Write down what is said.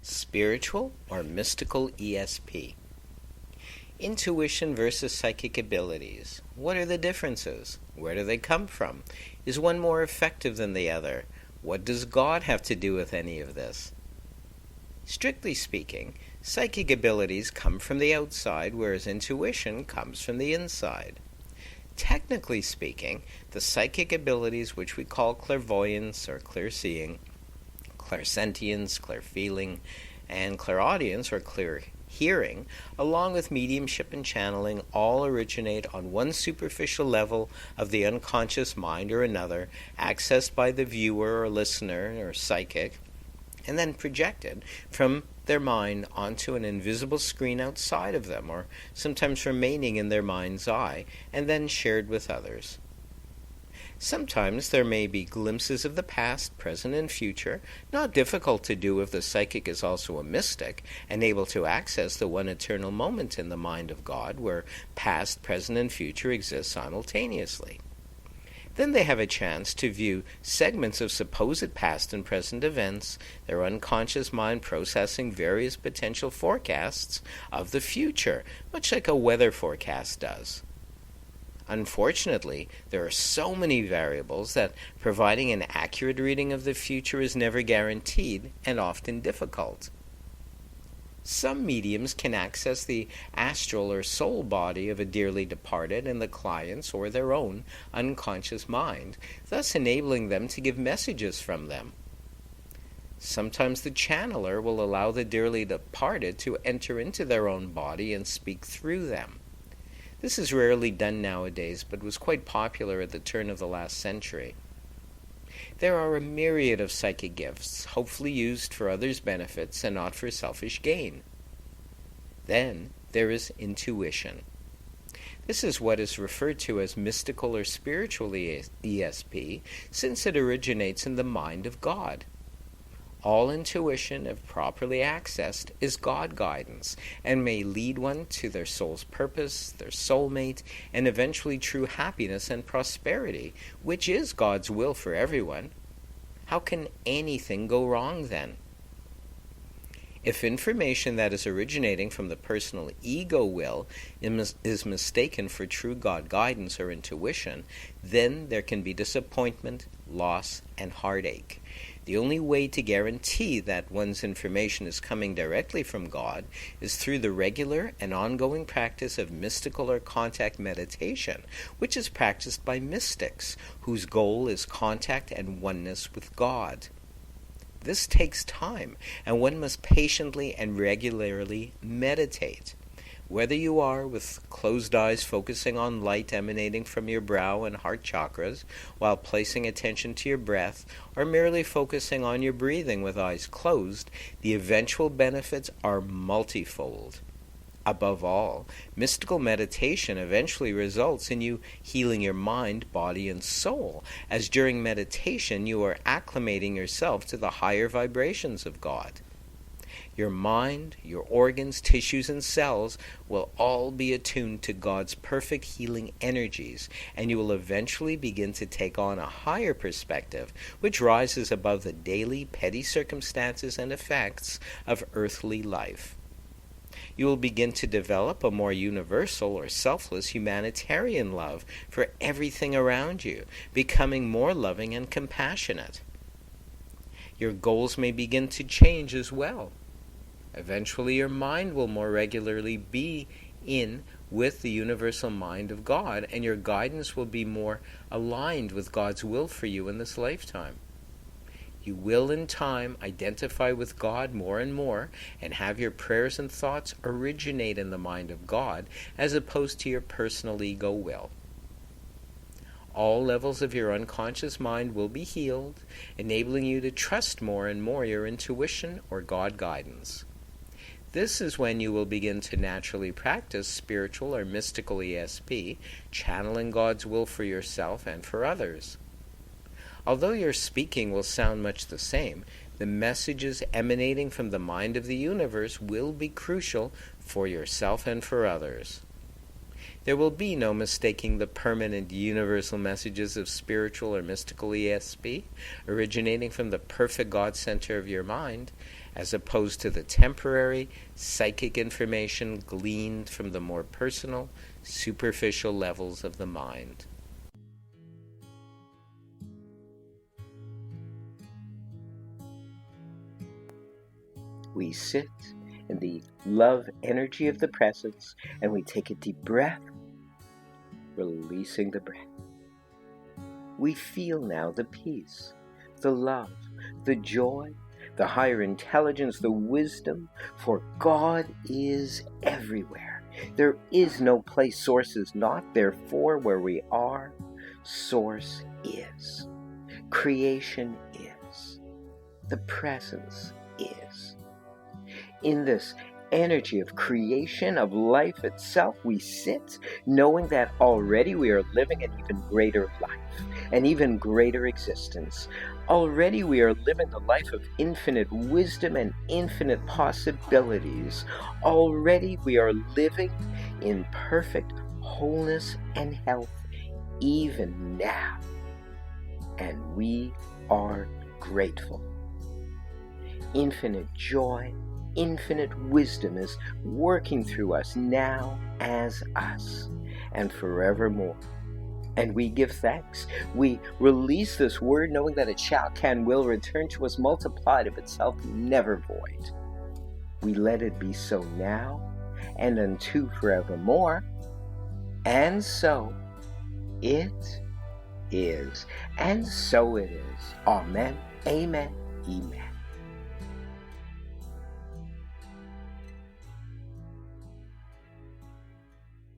Spiritual or mystical ESP? Intuition versus psychic abilities. What are the differences? Where do they come from? Is one more effective than the other? What does God have to do with any of this? Strictly speaking, psychic abilities come from the outside, whereas intuition comes from the inside. Technically speaking, the psychic abilities which we call clairvoyance or clear-seeing, clairsentience, clear-feeling, and clairaudience or clear-hearing, along with mediumship and channeling, all originate on one superficial level of the unconscious mind or another, accessed by the viewer or listener or psychic, and then projected from their mind onto an invisible screen outside of them, or sometimes remaining in their mind's eye, and then shared with others. Sometimes there may be glimpses of the past, present, and future, not difficult to do if the psychic is also a mystic, and able to access the one eternal moment in the mind of God, where past, present, and future exist simultaneously. Then they have a chance to view segments of supposed past and present events, their unconscious mind processing various potential forecasts of the future, much like a weather forecast does. Unfortunately, there are so many variables that providing an accurate reading of the future is never guaranteed and often difficult. Some mediums can access the astral or soul body of a dearly departed in the client's or their own unconscious mind, thus enabling them to give messages from them. Sometimes the channeler will allow the dearly departed to enter into their own body and speak through them. This is rarely done nowadays, but was quite popular at the turn of the last century. There are a myriad of psychic gifts, hopefully used for others' benefits and not for selfish gain. Then there is intuition. This is what is referred to as mystical or spiritual ESP, since it originates in the mind of God. All intuition, if properly accessed, is God guidance, and may lead one to their soul's purpose, their soulmate, and eventually true happiness and prosperity, which is God's will for everyone. How can anything go wrong then? If information that is originating from the personal ego will is mistaken for true God guidance or intuition, then there can be disappointment, loss, and heartache. The only way to guarantee that one's information is coming directly from God is through the regular and ongoing practice of mystical or contact meditation, which is practiced by mystics, whose goal is contact and oneness with God. This takes time, and one must patiently and regularly meditate. Whether you are with closed eyes focusing on light emanating from your brow and heart chakras while placing attention to your breath, or merely focusing on your breathing with eyes closed, the eventual benefits are multifold. Above all, mystical meditation eventually results in you healing your mind, body, and soul, as during meditation you are acclimating yourself to the higher vibrations of God. Your mind, your organs, tissues, and cells will all be attuned to God's perfect healing energies, and you will eventually begin to take on a higher perspective, which rises above the daily petty circumstances and effects of earthly life. You will begin to develop a more universal or selfless humanitarian love for everything around you, becoming more loving and compassionate. Your goals may begin to change as well. Eventually your mind will more regularly be in with the universal mind of God, and your guidance will be more aligned with God's will for you in this lifetime. You will in time identify with God more and more, and have your prayers and thoughts originate in the mind of God as opposed to your personal ego will. All levels of your unconscious mind will be healed, enabling you to trust more and more your intuition or God guidance. This is when you will begin to naturally practice spiritual or mystical ESP, channeling God's will for yourself and for others. Although your speaking will sound much the same, the messages emanating from the mind of the universe will be crucial for yourself and for others. There will be no mistaking the permanent universal messages of spiritual or mystical E.S.P. originating from the perfect God center of your mind, as opposed to the temporary psychic information gleaned from the more personal, superficial levels of the mind. We sit in the love energy of the presence, and we take a deep breath, releasing the breath. We feel now the peace, the love, the joy, the higher intelligence, the wisdom, for God is everywhere. There is no place Source is not, therefore where we are, Source is. Creation is. The presence is. In this energy of creation, of life itself, we sit knowing that already we are living an even greater life, an even greater existence. Already we are living the life of infinite wisdom and infinite possibilities. Already we are living in perfect wholeness and health even now. And we are grateful. Infinite joy, infinite wisdom is working through us now as us and forevermore. And we give thanks. We release this word knowing that it shall, can, will return to us multiplied of itself, never void. We let it be so now and unto forevermore. And so it is. And so it is. Amen. Amen. Amen.